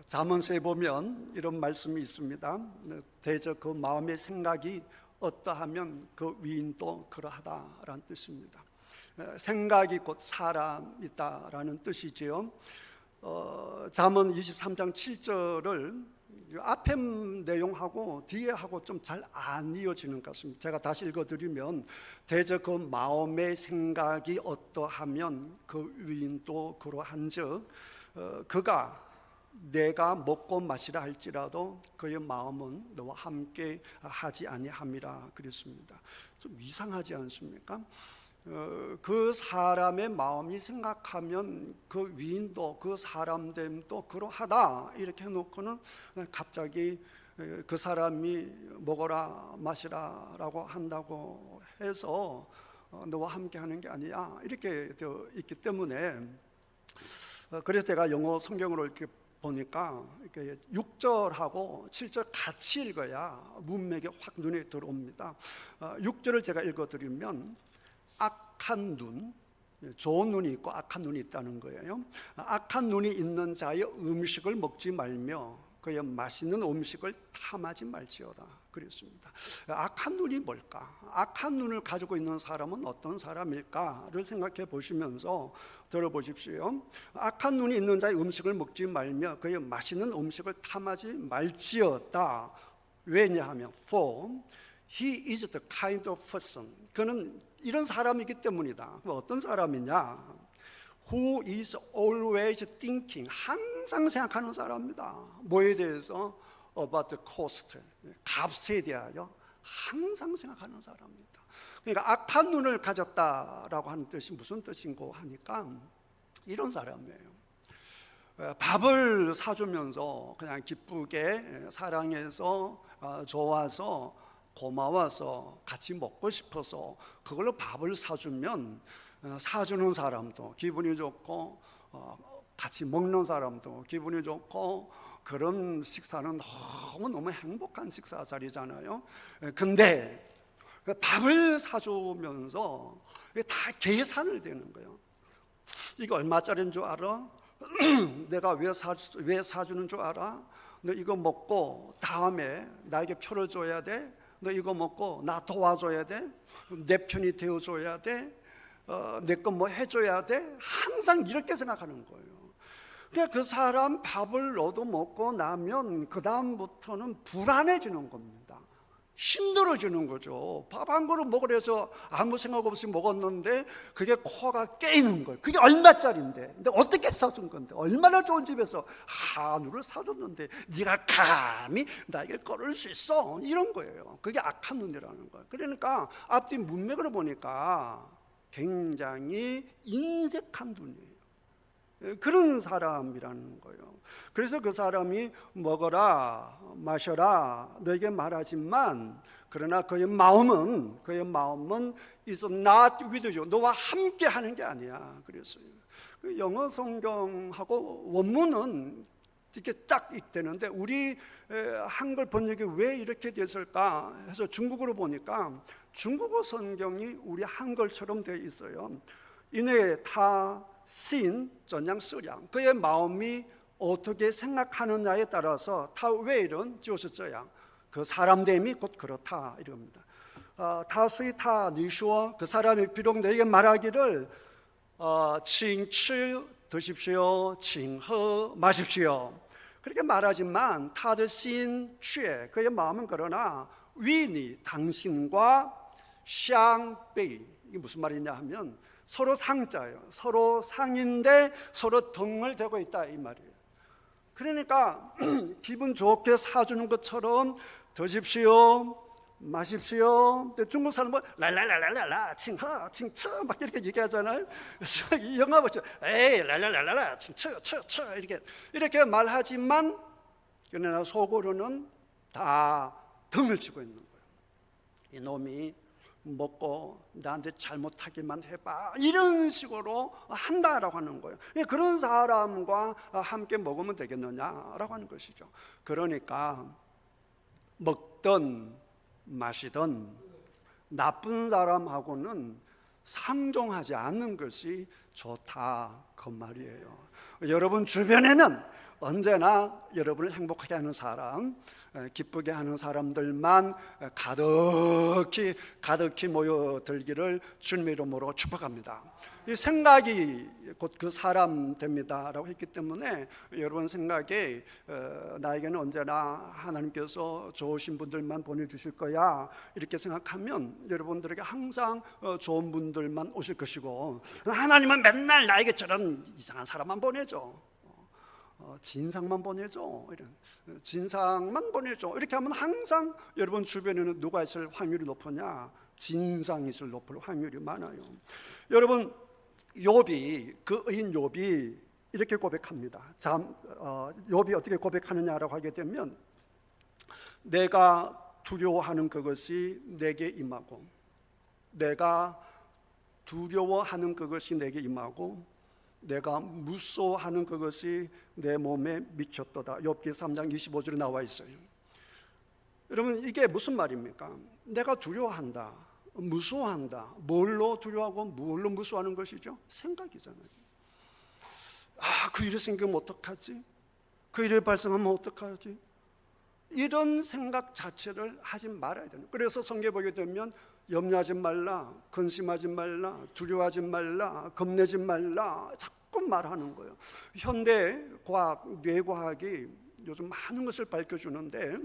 잠언서에 보면 이런 말씀이 있습니다. 대저 그 마음의 생각이 어떠하면 그 위인도 그러하다라는 뜻입니다. 생각이 곧 사람이다라는 뜻이지요. 잠언 23장 7절을 앞에 내용하고 뒤에 하고 좀 잘 안 이어지는 것 같습니다. 제가 다시 읽어드리면 대저 그 마음의 생각이 어떠하면 그 위인도 그러한즉 그가 내가 먹고 마시라 할지라도 그의 마음은 너와 함께 하지 아니함이라 그랬습니다. 좀 이상하지 않습니까? 그 사람의 마음이 생각하면 그 위인도 그 사람됨도 그러하다 이렇게 해놓고는 갑자기 그 사람이 먹어라 마시라라고 한다고 해서 너와 함께 하는 게 아니야 이렇게 되어 있기 때문에 그래서 제가 영어 성경으로 이렇게 보니까 이렇게 6절하고 7절 같이 읽어야 문맥이 확 눈에 들어옵니다. 6절을 제가 읽어드리면 악한 눈, 좋은 눈이 있고 악한 눈이 있다는 거예요. 악한 눈이 있는 자의 음식을 먹지 말며 그의 맛있는 음식을 탐하지 말지어다 그랬습니다. 악한 눈이 뭘까? 악한 눈을 가지고 있는 사람은 어떤 사람일까를 생각해 보시면서 들어보십시오. 악한 눈이 있는 자의 음식을 먹지 말며 그의 맛있는 음식을 탐하지 말지어다. 왜냐하면 for he is the kind of person, 그는 이런 사람이기 때문이다. 어떤 사람이냐? Who is always thinking, 항상 생각하는 사람입니다. 뭐에 대해서? About the cost, 값에 대하여 항상 생각하는 사람입니다. 그러니까 악한 눈을 가졌다라고 하는 뜻이 무슨 뜻인고 하니까 이런 사람이에요. 밥을 사주면서 그냥 기쁘게 사랑해서 좋아서 고마워서 같이 먹고 싶어서 그걸로 밥을 사주면 사주는 사람도 기분이 좋고 같이 먹는 사람도 기분이 좋고 그런 식사는 너무너무 행복한 식사 자리잖아요. 근데 밥을 사주면서 다 계산을 되는 거예요. 이거 얼마짜리인 줄 알아? 내가 왜 사주는 줄 알아? 너 이거 먹고 다음에 나에게 표를 줘야 돼? 너 이거 먹고 나 도와줘야 돼? 내 편이 되어줘야 돼? 내 거 뭐 해줘야 돼? 항상 이렇게 생각하는 거예요. 그러니까 그 사람 밥을 얻어 먹고 나면 그 다음부터는 불안해지는 겁니다. 힘들어지는 거죠. 밥 한 그릇 먹으려 해서 아무 생각 없이 먹었는데 그게 코가 깨이는 거예요. 그게 얼마짜리인데, 근데 어떻게 사준 건데, 얼마나 좋은 집에서 한우를 사줬는데 네가 감히 나에게 꺼를 수 있어, 이런 거예요. 그게 악한 눈이라는 거예요. 그러니까 앞뒤 문맥으로 보니까 굉장히 인색한 눈이에요. 그런 사람이라는 거예요. 그래서 그 사람이 먹어라 마셔라 너에게 말하지만 그러나 그의 마음은 is not with you, 너와 함께 하는 게 아니야. 그랬어요. 영어 성경하고 원문은 이렇게 딱 있대는데 우리 한글 번역이 왜 이렇게 됐을까 해서 중국어로 보니까 중국어 성경이 우리 한글처럼 되어 있어요. 이내 타 신 전양 쓰량, 그의 마음이 어떻게 생각하느냐에 따라서 타 웨일은就是这样, 그 사람됨이 곧 그렇다 이럽니다. 타수이 타 니쇼, 그 사람이 비록 너에게 말하기를 칭치 드십시오, 칭허 마십시오 그렇게 말하지만 타드 신 취해, 그의 마음은 그러나 위니 당신과 샹베이, 이게 무슨 말이냐 하면 서로 상자예요. 서로 상인데 서로 등을 대고 있다 이 말이에요. 그러니까 기분 좋게 사주는 것처럼 드십시오 마십시오. 중국 사람은 랄랄랄랄라 칭허 칭처 막 이렇게 얘기하잖아요. 이 영화 보죠. 에이 랄랄랄랄라 칭처 처 이렇게 말하지만 그러나 속으로는 다 등을 치고 있는 거예요. 이놈이 먹고 나한테 잘못하기만 해봐, 이런 식으로 한다라고 하는 거예요. 그런 사람과 함께 먹으면 되겠느냐라고 하는 것이죠. 그러니까 먹든 마시든 나쁜 사람하고는 상종하지 않는 것이 좋다 그 말이에요. 여러분 주변에는 언제나 여러분을 행복하게 하는 사람, 기쁘게 하는 사람들만 가득히 모여들기를 주님의 이름으로 축복합니다. 이 생각이 곧 그 사람 됩니다라고 했기 때문에 여러분 생각에 나에게는 언제나 하나님께서 좋으신 분들만 보내주실 거야 이렇게 생각하면 여러분들에게 항상 좋은 분들만 오실 것이고, 하나님은 맨날 나에게 저런 이상한 사람만 보내줘, 진상만 보내줘, 이런 진상만 보내줘, 이렇게 하면 항상 여러분 주변에는 누가 있을 확률이 높으냐? 진상이 있을 높을 확률이 많아요. 여러분 욥이, 그 의인 욥이 이렇게 고백합니다. 욥이 어떻게 고백하느냐라고 하게 되면, 내가 두려워하는 그것이 내게 임하고, 내가 두려워하는 그것이 내게 임하고, 내가 무서워하는 그것이 내 몸에 미쳤도다. 욥기 3장 25절에 나와 있어요. 여러분 이게 무슨 말입니까? 내가 두려워한다, 무서워한다. 뭘로 두려워하고 뭘로 무서워하는 것이죠? 생각이잖아요. 그 일이 생기면 어떡하지? 그 일이 발생하면 어떡하지? 이런 생각 자체를 하지 말아야 돼요. 그래서 성경에 보게 되면 염려하지 말라, 근심하지 말라, 두려워하지 말라, 겁내지 말라 자꾸 말하는 거예요. 현대 과학, 뇌과학이 요즘 많은 것을 밝혀주는데,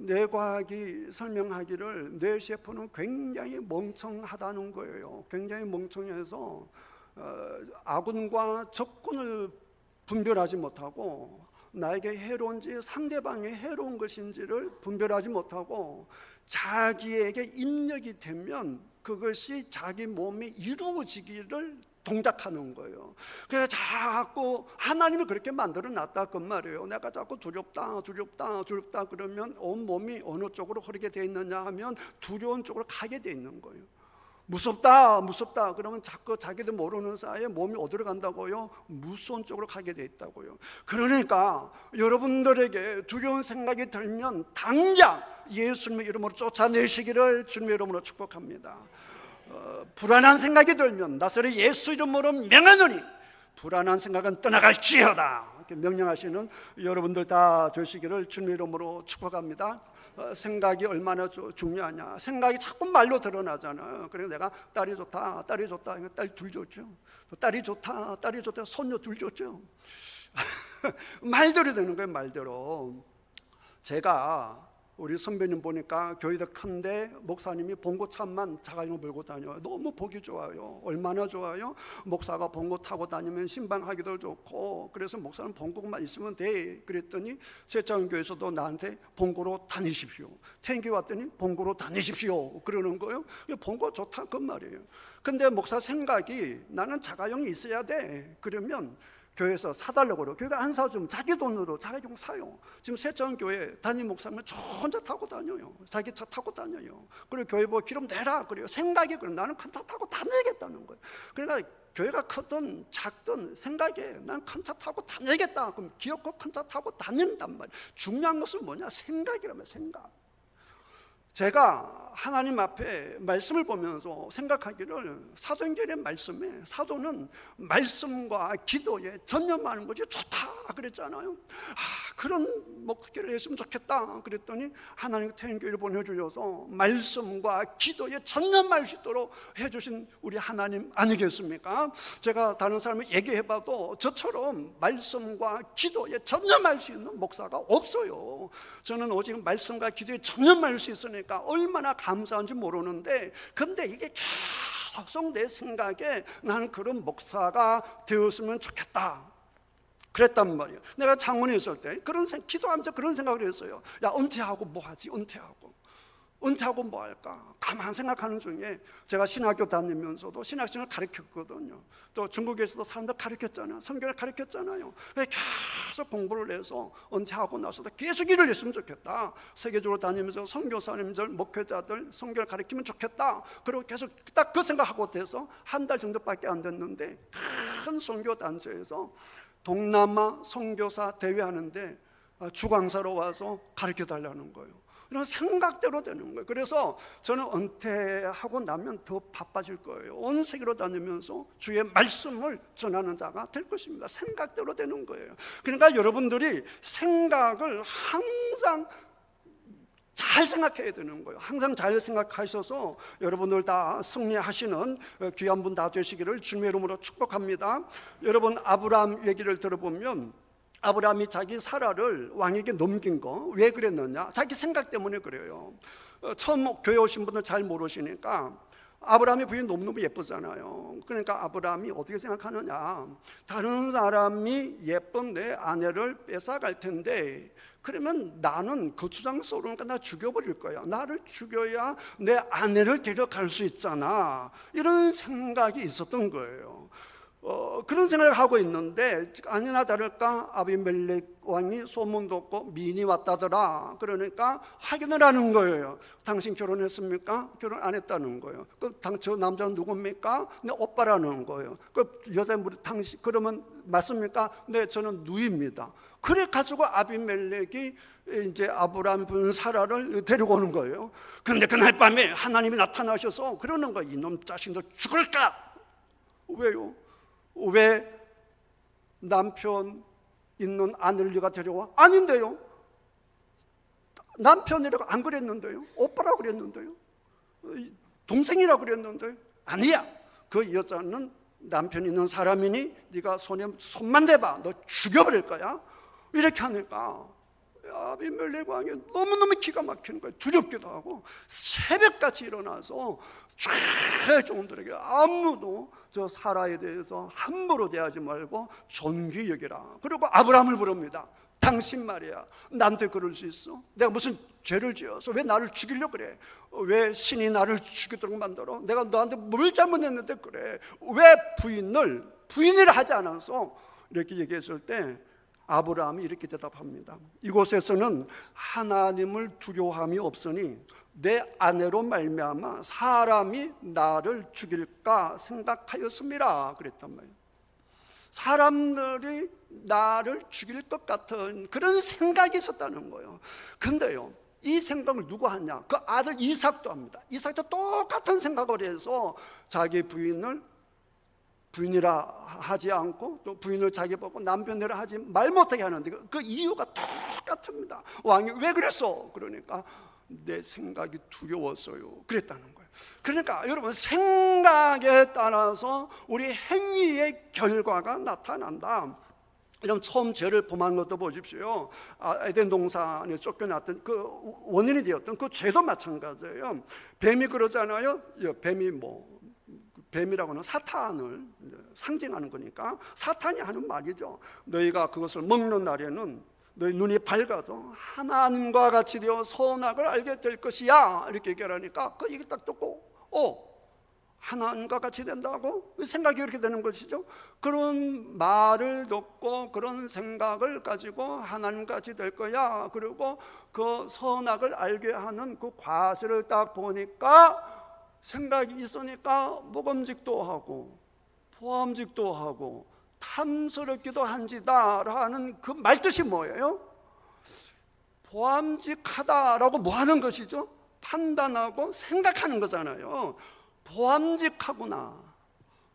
뇌과학이 설명하기를 뇌세포는 굉장히 멍청하다는 거예요. 굉장히 멍청해서 아군과 적군을 분별하지 못하고, 나에게 해로운지 상대방이 해로운 것인지를 분별하지 못하고, 자기에게 입력이 되면 그것이 자기 몸에 이루어지기를 동작하는 거예요. 그래서 자꾸 하나님을 그렇게 만들어 놨다 그 말이에요. 내가 자꾸 두렵다 그러면 온 몸이 어느 쪽으로 흐르게 돼 있느냐 하면 두려운 쪽으로 가게 돼 있는 거예요. 무섭다 그러면 자꾸 자기도 모르는 사이에 몸이 어디로 간다고요? 무서운 쪽으로 가게 돼 있다고요. 그러니까 여러분들에게 두려운 생각이 들면 당장 예수님의 이름으로 쫓아내시기를 주님의 이름으로 축복합니다. 불안한 생각이 들면 나서리 예수 이름으로 명하노니 불안한 생각은 떠나갈지어다, 이렇게 명령하시는 여러분들 다 되시기를 주님의 이름으로 축복합니다. 생각이 얼마나 중요하냐. 생각이 자꾸 말로 드러나잖아요. 그래서 내가 딸이 좋다, 딸 둘 좋죠. 딸이 좋다, 손녀 둘 좋죠. 말대로 되는 거예요. 말대로. 제가 우리 선배님 보니까 교회도 큰데 목사님이 봉고차만 자가용 몰고 다녀요. 너무 보기 좋아요. 얼마나 좋아요? 목사가 봉고 타고 다니면 신방하기도 좋고, 그래서 목사는 봉고만 있으면 돼. 그랬더니 세차원교회에서도 나한테 봉고로 다니십시오. 태인교회 왔더니 봉고로 다니십시오 그러는 거예요. 봉고 좋다 그 말이에요. 근데 목사 생각이 나는 자가용이 있어야 돼. 그러면 교회에서 사달라고 그래요. 교회가 안 사주면 자기 돈으로 자가용 사요. 지금 세천교회 담임 목사님은 저 혼자 타고 다녀요. 자기 차 타고 다녀요. 그리고 교회 보고 기름 내라 그래요. 생각이 그래. 나는 큰 차 타고 다녀야겠다는 거예요. 그러니까 교회가 크든 작든 생각에 난 큰 차 타고 다녀야겠다. 그럼 기어코 큰 차 타고 다닌단 말이에요. 중요한 것은 뭐냐? 생각이라면 생각. 제가 하나님 앞에 말씀을 보면서 생각하기를, 사도행전의 말씀에 사도는 말씀과 기도에 전념하는 것이 좋다 그랬잖아요. 그런 목표를 했으면 좋겠다 그랬더니 하나님 태인교회를 보내주셔서 말씀과 기도에 전념할 수 있도록 해주신 우리 하나님 아니겠습니까? 제가 다른 사람을 얘기해봐도 저처럼 말씀과 기도에 전념할 수 있는 목사가 없어요. 저는 오직 말씀과 기도에 전념할 수 있으니까 얼마나 감사한지 모르는데, 근데 이게 계속 내 생각에 나는 그런 목사가 되었으면 좋겠다 그랬단 말이에요. 내가 창원에 있을 때 기도하면서 그런 생각을 했어요. 야, 은퇴하고 뭐 하지? 은퇴하고 뭐 할까? 가만 생각하는 중에 제가 신학교 다니면서도 신학생을 가르쳤거든요. 또 중국에서도 사람들 가르쳤잖아요. 성경을 가르쳤잖아요. 계속 공부를 해서 은퇴하고 나서도 계속 일을 했으면 좋겠다. 세계적으로 다니면서 선교사님들, 목회자들 성경을 가르치면 좋겠다. 그리고 계속 딱 그 생각하고 돼서 한 달 정도밖에 안 됐는데, 큰 선교단체에서 동남아 선교사 대회 하는데 주강사로 와서 가르쳐 달라는 거예요. 이런 생각대로 되는 거예요. 그래서 저는 은퇴하고 나면 더 바빠질 거예요. 온 세계로 다니면서 주의 말씀을 전하는 자가 될 것입니다. 생각대로 되는 거예요. 그러니까 여러분들이 생각을 항상 잘 생각해야 되는 거예요. 항상 잘 생각하셔서 여러분들 다 승리하시는 귀한 분 다 되시기를 주님의 이름으로 축복합니다. 여러분, 아브라함 얘기를 들어보면 아브라함이 자기 사라를 왕에게 넘긴 거 왜 그랬느냐? 자기 생각 때문에 그래요. 처음 교회 오신 분들 잘 모르시니까 아브라함의 부인 너무너무 예쁘잖아요. 그러니까 아브라함이 어떻게 생각하느냐? 다른 사람이 예쁜 내 아내를 뺏어갈 텐데 그러면 나는 거추장스러우니까 나 죽여버릴 거야. 나를 죽여야 내 아내를 데려갈 수 있잖아. 이런 생각이 있었던 거예요. 그런 생각을 하고 있는데 아니나 다를까 아비멜렉 왕이 소문 듣고 미인이 왔다더라. 그러니까 확인을 하는 거예요. 당신 결혼했습니까? 결혼 안 했다는 거예요. 저 남자는 누굽니까? 내 오빠라는 거예요. 그 여자 당신 그러면 맞습니까? 네, 저는 누이입니다. 그래 가지고 아비멜렉이 이제 아브라함 분 사라를 데리고 오는 거예요. 그런데 그날 밤에 하나님이 나타나셔서 그러는 거예요. 이놈 자식 너 죽을까? 왜요? 왜 남편 있는 아내를 네가 데려와? 아닌데요. 남편이라고 안 그랬는데요. 오빠라고 그랬는데요. 동생이라고 그랬는데 아니야. 그 여자는 남편 있는 사람이니 네가 손만 대봐. 너 죽여버릴 거야. 이렇게 하니까 아비멜렉 왕이 너무너무 기가 막히는 거예요. 두렵기도 하고 새벽같이 일어나서 최종들에게 아무도 저 사라에 대해서 함부로 대하지 말고 존귀 여기라. 그리고 아브라함을 부릅니다. 당신 말이야 나한테 그럴 수 있어? 내가 무슨 죄를 지어서 왜 나를 죽이려고 그래? 왜 신이 나를 죽이도록 만들어? 내가 너한테 뭘 잘못했는데 그래? 왜 부인을 하지 않아서? 이렇게 얘기했을 때 아브라함이 이렇게 대답합니다. 이곳에서는 하나님을 두려워함이 없으니 내 아내로 말미암아 사람이 나를 죽일까 생각하였습니다. 그랬단 말이에요. 사람들이 나를 죽일 것 같은 그런 생각이 있었다는 거예요. 근데요, 이 생각을 누가 하냐? 그 아들 이삭도 합니다. 이삭도 똑같은 생각을 해서 자기 부인이라 하지 않고 또 부인을 자기 보고 남편이라 하지 말 못하게 하는데 그 이유가 똑같습니다. 왕이 왜 그랬어? 그러니까 내 생각이 두려웠어요. 그랬다는 거예요. 그러니까 여러분, 생각에 따라서 우리 행위의 결과가 나타난다. 이런 처음 죄를 범한 것도 보십시오. 에덴 동산에 쫓겨났던 그 원인이 되었던 그 죄도 마찬가지예요. 뱀이 그러잖아요. 뱀이라고는 사탄을 상징하는 거니까 사탄이 하는 말이죠. 너희가 그것을 먹는 날에는 너희 눈이 밝아서 하나님과 같이 되어 선악을 알게 될 것이야. 이렇게 얘기하니까 그 얘기 딱 듣고 하나님과 같이 된다고? 생각이 그렇게 되는 것이죠. 그런 말을 듣고 그런 생각을 가지고 하나님과 같이 될 거야. 그리고 그 선악을 알게 하는 그 과실을 딱 보니까 생각이 있으니까 먹음직도 하고 보암직도 하고 탐스럽기도 한지다라는 그 말뜻이 뭐예요? 보암직하다라고 뭐 하는 것이죠? 판단하고 생각하는 거잖아요. 보암직하구나,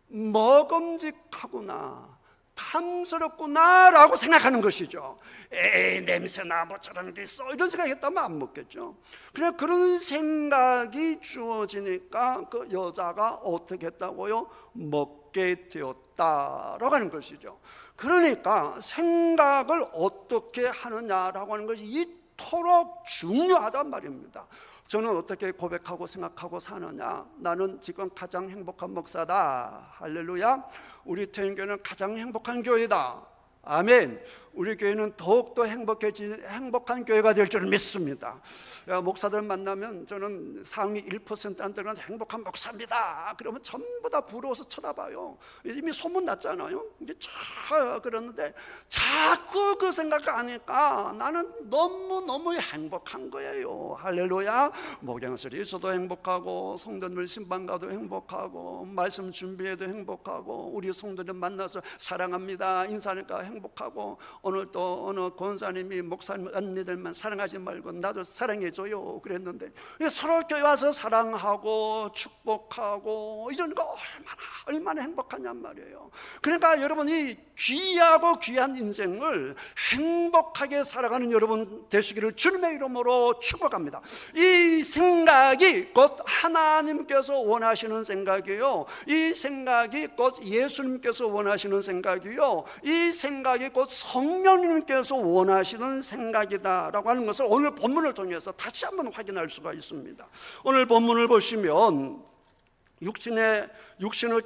먹음직하구나, 탐스럽구나라고 생각하는 것이죠. 에이, 냄새나 뭐 저런 게 있어, 이런 생각했다면 안 먹겠죠. 그냥 그런 생각이 주어지니까 그 여자가 어떻게 했다고요? 먹게 되었다라고 하는 것이죠. 그러니까 생각을 어떻게 하느냐라고 하는 것이 이토록 중요하단 말입니다. 저는 어떻게 고백하고 생각하고 사느냐? 나는 지금 가장 행복한 목사다. 할렐루야. 우리 태인교회는 가장 행복한 교회다. 아멘. 우리 교회는 더욱더 행복한 교회가 될 줄 믿습니다. 목사들 만나면 저는 상위 1% 안 되는 행복한 목사입니다. 그러면 전부 다 부러워서 쳐다봐요. 이미 소문났잖아요. 이게 그러는데 자꾸 그 생각을 하니까 나는 너무너무 행복한 거예요. 할렐루야. 목양설이 있어도 행복하고 성도들 신방 가도 행복하고 말씀 준비해도 행복하고 우리 성도들 만나서 사랑합니다 인사하니까 행복하고 오늘 또 어느 권사님이 목사님 언니들만 사랑하지 말고 나도 사랑해줘요 그랬는데, 서로 교회 와서 사랑하고 축복하고 이런 거 얼마나 행복하냔 말이에요. 그러니까 여러분, 이 귀하고 귀한 인생을 행복하게 살아가는 여러분 되시기를 주님의 이름으로 축복합니다. 이 생각이 곧 하나님께서 원하시는 생각이에요. 이 생각이 곧 예수님께서 원하시는 생각이요, 이 생각이 곧 성령님께서 원하시는 생각이다라고 하는 것을 오늘 본문을 통해서 다시 한번 확인할 수가 있습니다. 오늘 본문을 보시면 육신을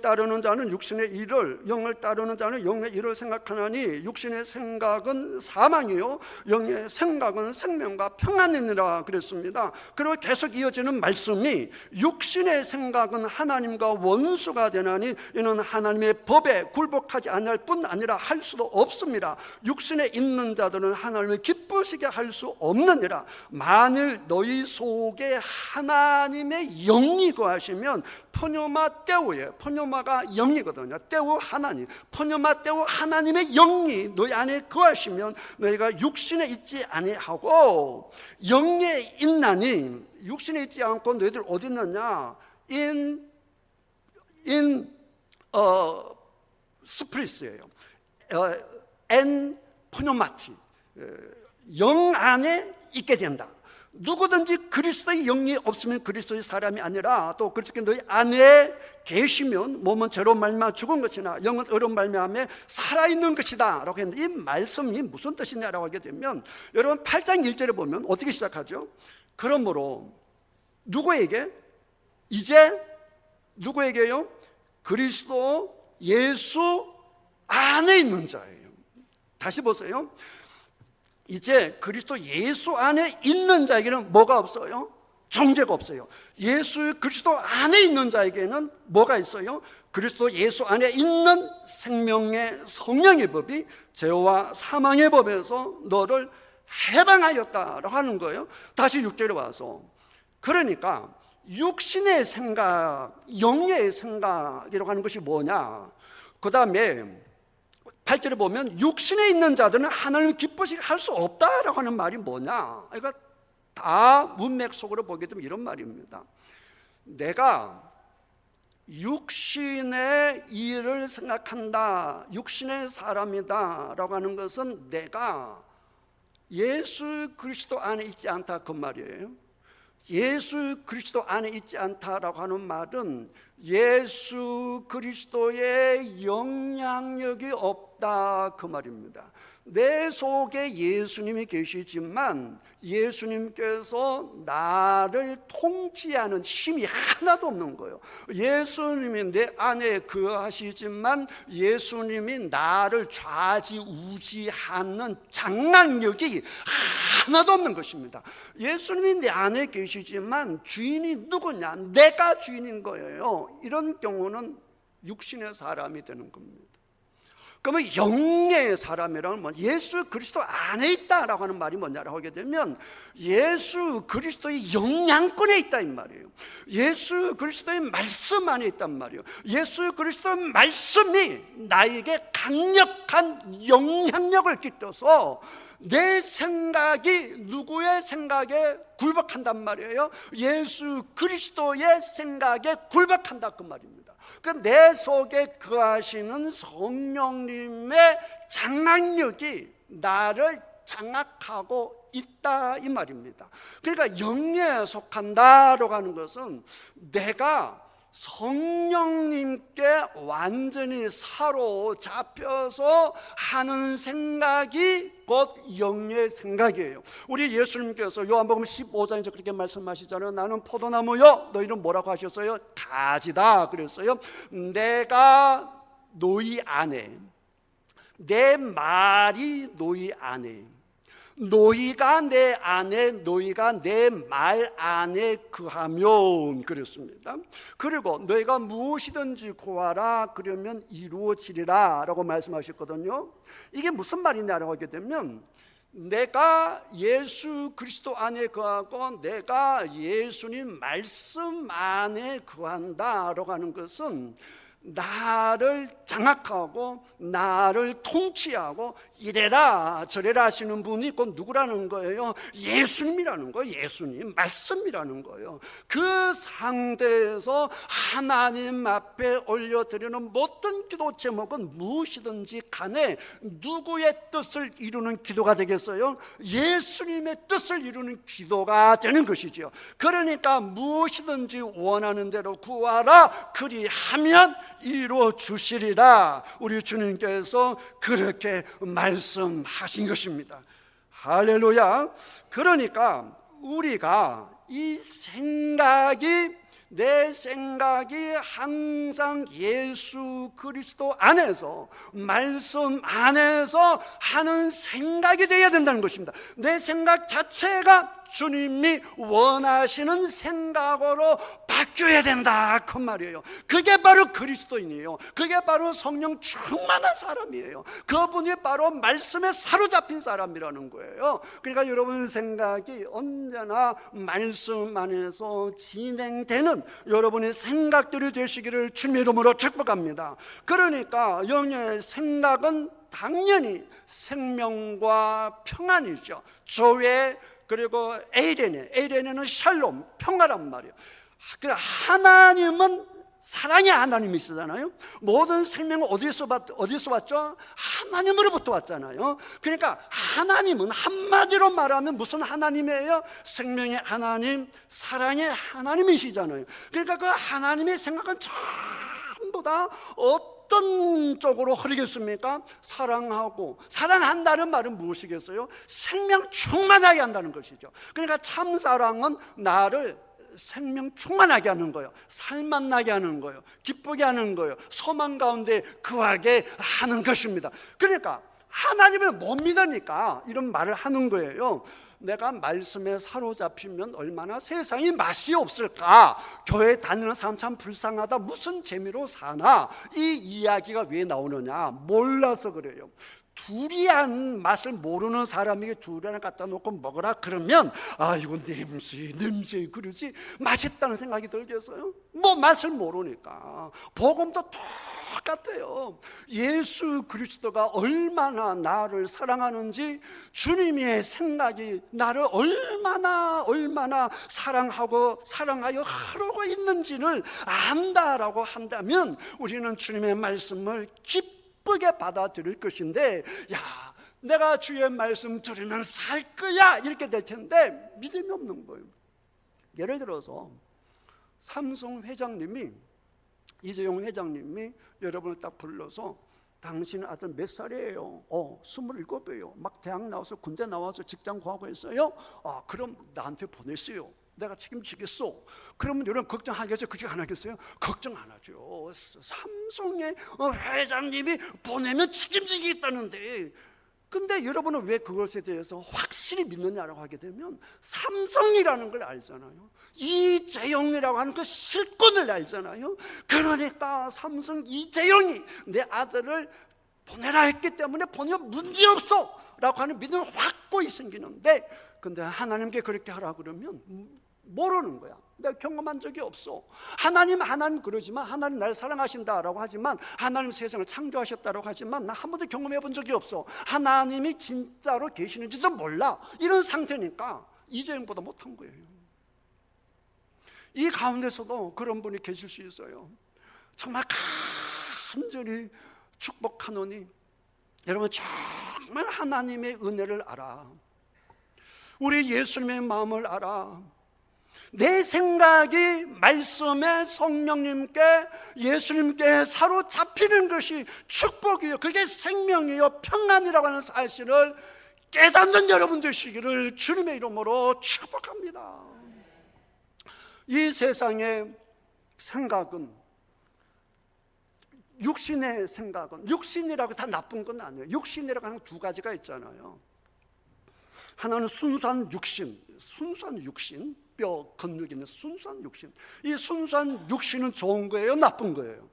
따르는 자는 육신의 일을, 영을 따르는 자는 영의 일을 생각하나니 육신의 생각은 사망이요 영의 생각은 생명과 평안이니라 그랬습니다. 그리고 계속 이어지는 말씀이 육신의 생각은 하나님과 원수가 되나니 이는 하나님의 법에 굴복하지 않을 뿐 아니라 할 수도 없습니다. 육신에 있는 자들은 하나님을 기쁘시게 할 수 없느니라. 만일 너희 속에 하나님의 영이 거하시면 포뇨마 떼우예요. 포뇨마가 영이거든요. 떼우 하나님, 포뇨마 떼우 하나님의 영이 너희 안에 거하시면 너희가 육신에 있지 아니하고 영에 있나니. 육신에 있지 않고 너희들 어디 있느냐? 스프리스예요. 엔 포뇨마티, 영 안에 있게 된다. 누구든지 그리스도의 영이 없으면 그리스도의 사람이 아니라, 또 그렇게 너희 안에 계시면 몸은 죄로 말미암아 죽은 것이나 영은 의로 말미암아 살아있는 것이다 라고 했는데, 이 말씀이 무슨 뜻이냐라고 하게 되면 여러분 8장 1절에 보면 어떻게 시작하죠? 그러므로 누구에게? 이제 누구에게요? 그리스도 예수 안에 있는 자예요. 다시 보세요. 이제 그리스도 예수 안에 있는 자에게는 뭐가 없어요? 정죄가 없어요. 예수 그리스도 안에 있는 자에게는 뭐가 있어요? 그리스도 예수 안에 있는 생명의 성령의 법이 죄와 사망의 법에서 너를 해방하였다라고 하는 거예요. 다시 6절에 와서, 그러니까 육신의 생각, 영의 생각이라고 하는 것이 뭐냐? 그 다음에 8절에 보면 육신에 있는 자들은 하나님을 기쁘시게 할 수 없다라고 하는 말이 뭐냐? 그러니까 다 문맥 속으로 보게 되면 이런 말입니다. 내가 육신의 일을 생각한다, 육신의 사람이다 라고 하는 것은 내가 예수 그리스도 안에 있지 않다 그 말이에요. 예수 그리스도 안에 있지 않다라고 하는 말은 예수 그리스도의 영향력이 없다 그 말입니다. 내 속에 예수님이 계시지만 예수님께서 나를 통치하는 힘이 하나도 없는 거예요. 예수님이 내 안에 거하시지만 예수님이 나를 좌지우지하는 장악력이 하나도 없는 것입니다. 예수님이 내 안에 계시지만 주인이 누구냐? 내가 주인인 거예요. 이런 경우는 육신의 사람이 되는 겁니다. 그러면 영의 사람이라는 건 예수 그리스도 안에 있다라고 하는 말이 뭐냐라고 하게 되면 예수 그리스도의 영향권에 있다 이 말이에요. 예수 그리스도의 말씀 안에 있단 말이에요. 예수 그리스도의 말씀이 나에게 강력한 영향력을 끼쳐서 내 생각이 누구의 생각에 굴복한단 말이에요? 예수 그리스도의 생각에 굴복한다 그 말입니다. 내 속에 거하시는 성령님의 장악력이 나를 장악하고 있다 이 말입니다. 그러니까 영에 속한다라고 하는 것은 내가 성령님께 완전히 사로잡혀서 하는 생각이 곧 영의 생각이에요. 우리 예수님께서 요한복음 15장에서 그렇게 말씀하시잖아요. 나는 포도나무요, 너희는 뭐라고 하셨어요? 가지다 그랬어요. 내가 너희 안에, 내 말이 너희 안에, 너희가 내 안에, 너희가 내 말 안에 거하면 그랬습니다. 그리고 너희가 무엇이든지 구하라 그러면 이루어지리라 라고 말씀하셨거든요. 이게 무슨 말이냐라고 하게 되면 내가 예수 그리스도 안에 거하고 내가 예수님 말씀 안에 거한다라고 하는 것은 나를 장악하고 나를 통치하고 이래라 저래라 하시는 분이 곧 누구라는 거예요? 예수님이라는 거예요. 예수님 말씀이라는 거예요. 그 상태에서 하나님 앞에 올려드리는 모든 기도 제목은 무엇이든지 간에 누구의 뜻을 이루는 기도가 되겠어요? 예수님의 뜻을 이루는 기도가 되는 것이죠. 그러니까 무엇이든지 원하는 대로 구하라 그리하면 이루어 주시리라. 우리 주님께서 그렇게 말씀하신 것입니다. 할렐루야. 그러니까 우리가 이 생각이, 내 생각이 항상 예수 그리스도 안에서, 말씀 안에서 하는 생각이 되어야 된다는 것입니다. 내 생각 자체가 주님이 원하시는 생각으로 바뀌어야 된다 그 말이에요. 그게 바로 그리스도인이에요. 그게 바로 성령 충만한 사람이에요. 그분이 바로 말씀에 사로잡힌 사람이라는 거예요. 그러니까 여러분 생각이 언제나 말씀 안에서 진행되는 여러분의 생각들이 되시기를 주님의 이름으로 축복합니다. 그러니까 영의 생각은 당연히 생명과 평안이죠. 조회, 그리고 에이레네는 샬롬, 평화란 말이에요. 하나님은 사랑의 하나님이시잖아요. 모든 생명은 어디서 왔죠? 하나님으로부터 왔잖아요. 그러니까 하나님은 한마디로 말하면 무슨 하나님이에요? 생명의 하나님, 사랑의 하나님이시잖아요. 그러니까 그 하나님의 생각은 전부 다 어떤 쪽으로 흐르겠습니까? 사랑하고, 사랑한다는 말은 무엇이겠어요? 생명 충만하게 한다는 것이죠. 그러니까 참 사랑은 나를 생명 충만하게 하는 거예요. 살맛나게 하는 거예요. 기쁘게 하는 거예요. 소망 가운데 거하게 하는 것입니다. 그러니까 하나님을 못 믿으니까 이런 말을 하는 거예요. 내가 말씀에 사로잡히면 얼마나 세상이 맛이 없을까? 교회 다니는 사람 참 불쌍하다. 무슨 재미로 사나? 이 이야기가 왜 나오느냐? 몰라서 그래요. 두리안 맛을 모르는 사람에게 두리안을 갖다 놓고 먹으라 그러면 아 이거 냄새 그러지 맛있다는 생각이 들겠어요? 뭐 맛을 모르니까. 복음도 똑같아요. 예수 그리스도가 얼마나 나를 사랑하는지, 주님의 생각이 나를 얼마나 사랑하여 흐르고 있는지를 안다라고 한다면 우리는 주님의 말씀을 기쁘게 받아들일 것인데, 야 내가 주의 말씀 들으면 살 거야 이렇게 될 텐데 믿음이 없는 거예요. 예를 들어서 삼성 회장님이, 이재용 회장님이 여러분을 딱 불러서 당신 아들 몇 살이에요? 27이에요. 막 대학 나와서 군대 나와서 직장 구하고 했어요. 그럼 나한테 보냈어요. 내가 책임지겠어. 그러면 여러분 걱정하겠죠? 걱정 안 하겠어요? 걱정 안 하죠. 삼성의 회장님이 보내면 책임지겠다는데, 근데 여러분은 왜 그것에 대해서 확실히 믿느냐라고 하게 되면 삼성이라는 걸 알잖아요. 이재용이라고 하는 그 실권을 알잖아요. 그러니까 삼성 이재용이 내 아들을 보내라 했기 때문에 보내면 문제없어 라고 하는 믿음이 확고히 생기는데, 근데 하나님께 그렇게 하라 그러면 모르는 거야. 내가 경험한 적이 없어. 하나님 그러지만, 하나님 나를 사랑하신다라고 하지만, 하나님 세상을 창조하셨다라고 하지만 나 한 번도 경험해 본 적이 없어. 하나님이 진짜로 계시는지도 몰라. 이런 상태니까 이재용보다 못한 거예요. 이 가운데서도 그런 분이 계실 수 있어요. 정말 간절히 축복하노니 여러분 정말 하나님의 은혜를 알아. 우리 예수님의 마음을 알아. 내 생각이 말씀에 성령님께, 예수님께 사로잡히는 것이 축복이요, 그게 생명이요 평안이라고 하는 사실을 깨닫는 여러분 되시기를 주님의 이름으로 축복합니다. 이 세상의 생각은, 육신의 생각은, 육신이라고 다 나쁜 건 아니에요. 육신이라고 하는 두 가지가 있잖아요. 하나는 순수한 육신, 뼈 근육이 있는 순수한 육신. 이 순수한 육신은 좋은 거예요, 나쁜 거예요?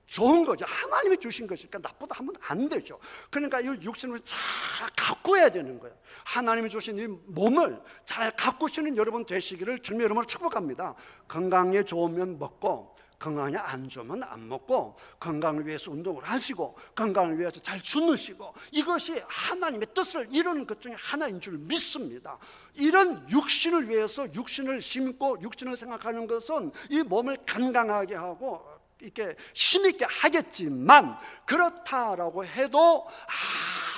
좋은 거죠. 하나님이 주신 것이니까 나쁘다 하면 안 되죠. 그러니까 이 육신을 잘 가꾸어야 되는 거예요. 하나님이 주신 이 몸을 잘 가꾸시는 여러분 되시기를 주님의 이름으로 축복합니다. 건강에 좋으면 먹고, 건강이 안 좋으면 안 먹고 건강을 위해서 운동을 하시고 건강을 위해서 잘 주무시고 이것이 하나님의 뜻을 이루는 것 중에 하나인 줄 믿습니다. 이런 육신을 위해서 육신을 심고 육신을 생각하는 것은 이 몸을 건강하게 하고 이렇게 힘있게 하겠지만 그렇다라고 해도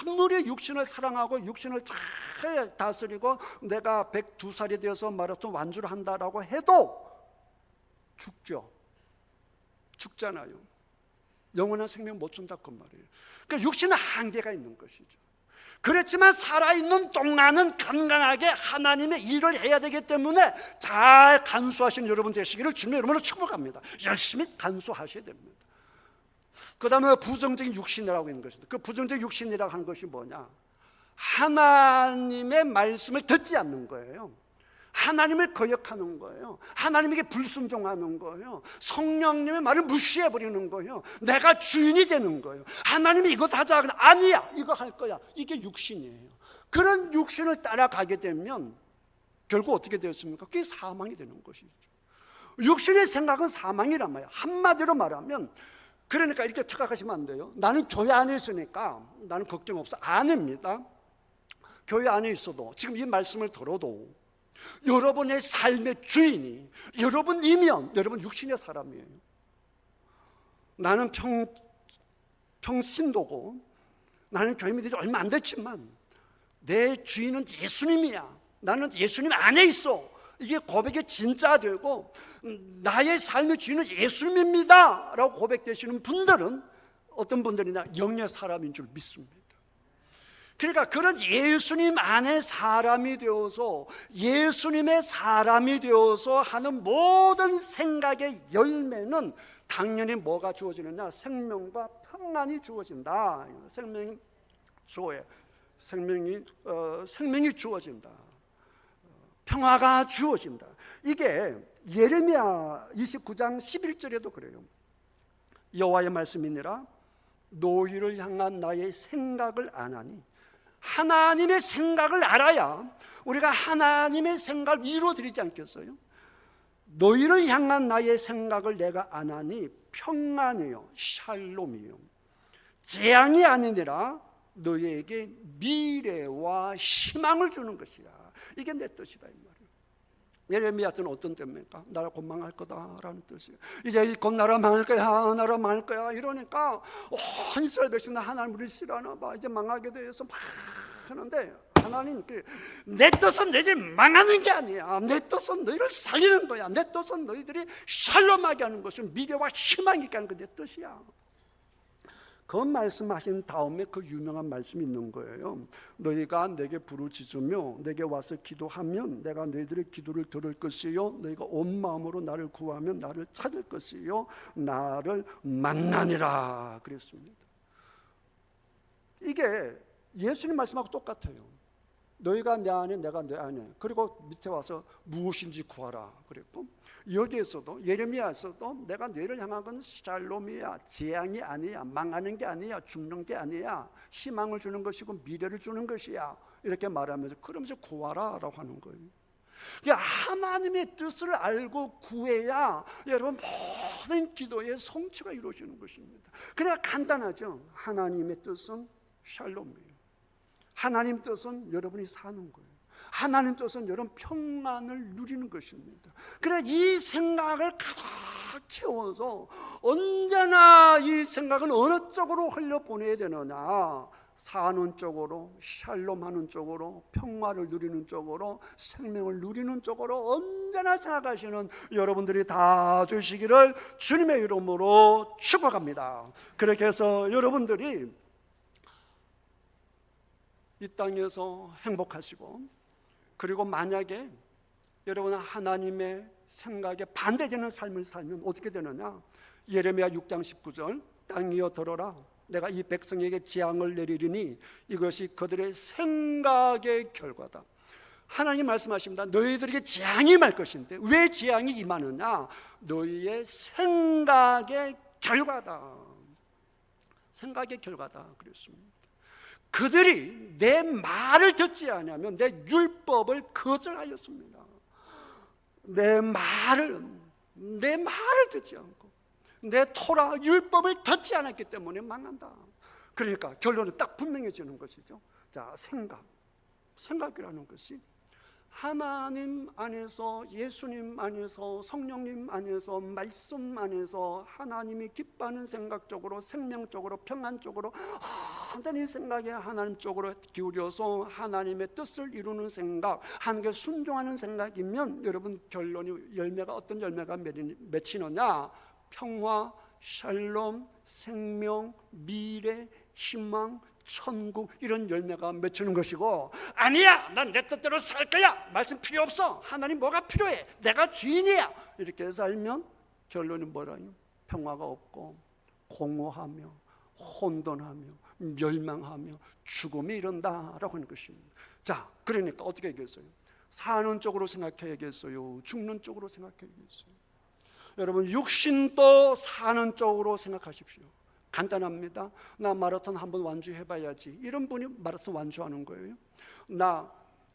아무리 육신을 사랑하고 육신을 잘 다스리고 내가 102살이 되어서 마라톤 완주를 한다라고 해도 죽잖아요. 영원한 생명 못 준다 그 말이에요. 그러니까 육신은 한계가 있는 것이죠. 그렇지만 살아있는 동안은 건강하게 하나님의 일을 해야 되기 때문에 잘 간수하시는 여러분 되시기를 주님의 이름으로 축복합니다. 열심히 간수하셔야 됩니다. 그 다음에 부정적인 육신이라고 있는 것입니다. 그 부정적인 육신이라고 하는 것이 뭐냐? 하나님의 말씀을 듣지 않는 거예요. 하나님을 거역하는 거예요. 하나님에게 불순종하는 거예요. 성령님의 말을 무시해버리는 거예요. 내가 주인이 되는 거예요. 하나님이 이거 하자 그냥 아니야 이거 할 거야. 이게 육신이에요. 그런 육신을 따라가게 되면 결국 어떻게 되었습니까? 그게 사망이 되는 것이죠. 육신의 생각은 사망이란 말이야. 한마디로 말하면 그러니까 이렇게 착각하시면 안 돼요. 나는 교회 안에 있으니까 나는 걱정 없어. 아닙니다. 교회 안에 있어도 지금 이 말씀을 들어도 여러분의 삶의 주인이 여러분이면 여러분 육신의 사람이에요. 나는 평신도고 나는 교회 믿은 지 얼마 안 됐지만 내 주인은 예수님이야. 나는 예수님 안에 있어. 이게 고백이 진짜 되고 나의 삶의 주인은 예수님입니다 라고 고백되시는 분들은 어떤 분들이냐? 영의 사람인 줄 믿습니다. 그러니까 그런 예수님 안에 사람이 되어서 예수님의 사람이 되어서 하는 모든 생각의 열매는 당연히 뭐가 주어지느냐? 생명과 평안이 주어진다. 생명이 주어진다. 평화가 주어진다. 이게 예레미야 29장 11절에도 그래요. 여호와의 말씀이니라 너희를 향한 나의 생각을 아나니. 하나님의 생각을 알아야 우리가 하나님의 생각을 이루어드리지 않겠어요? 너희를 향한 나의 생각을 내가 아나니 평안이요 샬롬이요 재앙이 아니니라 너희에게 미래와 희망을 주는 것이야. 이게 내 뜻이다 이 말이에요. 예레미야 때는 어떤 때입니까? 나라 곧 망할 거다라는 뜻이에요. 이제 곧 나라 망할 거야, 나라 망할 거야 이러니까 이스라엘 백성들 하나님을 싫어하나 봐. 이제 망하게 돼서 막 하는데 하나님 내 뜻은 너희들이 망하는 게 아니야. 내 뜻은 너희를 살리는 거야. 내 뜻은 너희들이 샬롬하게 하는 것은 미래와 희망이 있게 하는 게 내 뜻이야. 그 말씀하신 다음에 그 유명한 말씀이 있는 거예요. 너희가 내게 부르짖으며 내게 와서 기도하면 내가 너희들의 기도를 들을 것이요 너희가 온 마음으로 나를 구하면 나를 찾을 것이요 나를 만나니라 그랬습니다. 이게 예수님 말씀하고 똑같아요. 너희가 내 안에 내가 내 안에. 그리고 밑에 와서 무엇인지 구하라 그랬고 여기에서도 예레미야에서도 내가 너희를 향한 건 샬롬이야. 재앙이 아니야. 망하는 게 아니야. 죽는 게 아니야. 희망을 주는 것이고 미래를 주는 것이야. 이렇게 말하면서 그러면서 구하라 라고 하는 거예요. 하나님의 뜻을 알고 구해야 여러분 모든 기도의 성취가 이루어지는 것입니다. 그냥 간단하죠. 하나님의 뜻은 샬롬이에요. 하나님 뜻은 여러분이 사는 거예요. 하나님 뜻은 여러분 평안을 누리는 것입니다. 그래 이 생각을 가득 채워서 언제나 이 생각은 어느 쪽으로 흘려보내야 되느냐? 사는 쪽으로, 샬롬하는 쪽으로, 평화를 누리는 쪽으로, 생명을 누리는 쪽으로 언제나 생각하시는 여러분들이 다 되시기를 주님의 이름으로 축복합니다. 그렇게 해서 여러분들이 이 땅에서 행복하시고 그리고 만약에 여러분은 하나님의 생각에 반대되는 삶을 살면 어떻게 되느냐? 예레미야 6장 19절 땅이여 들어라 내가 이 백성에게 재앙을 내리리니 이것이 그들의 생각의 결과다. 하나님 말씀하십니다. 너희들에게 재앙이 임할 것인데 왜 재앙이 임하느냐? 너희의 생각의 결과다. 생각의 결과다 그랬습니다. 그들이 내 말을 듣지 않으면 내 율법을 거절하였습니다. 내 말을 듣지 않고 내 토라 율법을 듣지 않았기 때문에 망한다. 그러니까 결론은 딱 분명해지는 것이죠. 자, 생각이라는 것이 하나님 안에서, 예수님 안에서, 성령님 안에서, 말씀 안에서 하나님이 기뻐하는 생각적으로, 생명적으로, 평안적으로 완전히 생각에 하나님 쪽으로 기울여서 하나님의 뜻을 이루는 생각, 하나님께 순종하는 생각이면 여러분 결론이, 열매가 어떤 열매가 맺히느냐? 평화, 샬롬, 생명, 미래, 희망, 천국, 이런 열매가 맺히는 것이고, 아니야 난 내 뜻대로 살 거야, 말씀 필요 없어, 하나님 뭐가 필요해, 내가 주인이야, 이렇게 살면 결론은 뭐라요? 평화가 없고 공허하며 혼돈하며 멸망하며 죽음이 이른다라고 하는 것입니다. 자, 그러니까 어떻게 얘기했어요? 사는 쪽으로 생각해야겠어요? 죽는 쪽으로 생각해야겠어요? 여러분, 육신도 사는 쪽으로 생각하십시오. 간단합니다. 나 마라톤 한번 완주해봐야지, 이런 분이 마라톤 완주하는 거예요. 나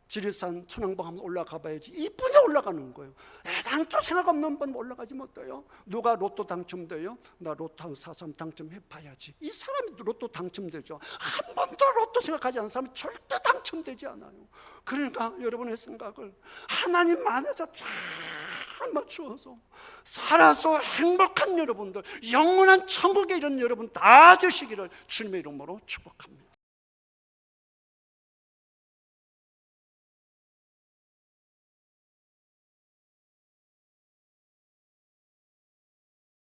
지리산 천왕봉 한번 올라가 봐야지, 이분이 올라가는 거예요. 애당초 생각 없는 분 올라가지 못해요. 누가 로또 당첨돼요? 나 로또 한 4-3 당첨해봐야지. 이 사람이 로또 당첨되죠. 한 번도 로또 생각하지 않는 사람이 절대 당첨되지 않아요. 그러니까 여러분의 생각을 하나님 안에서 잘 맞추어서 살아서 행복한 여러분들, 영원한 천국에 이른 여러분 다 되시기를 주님의 이름으로 축복합니다.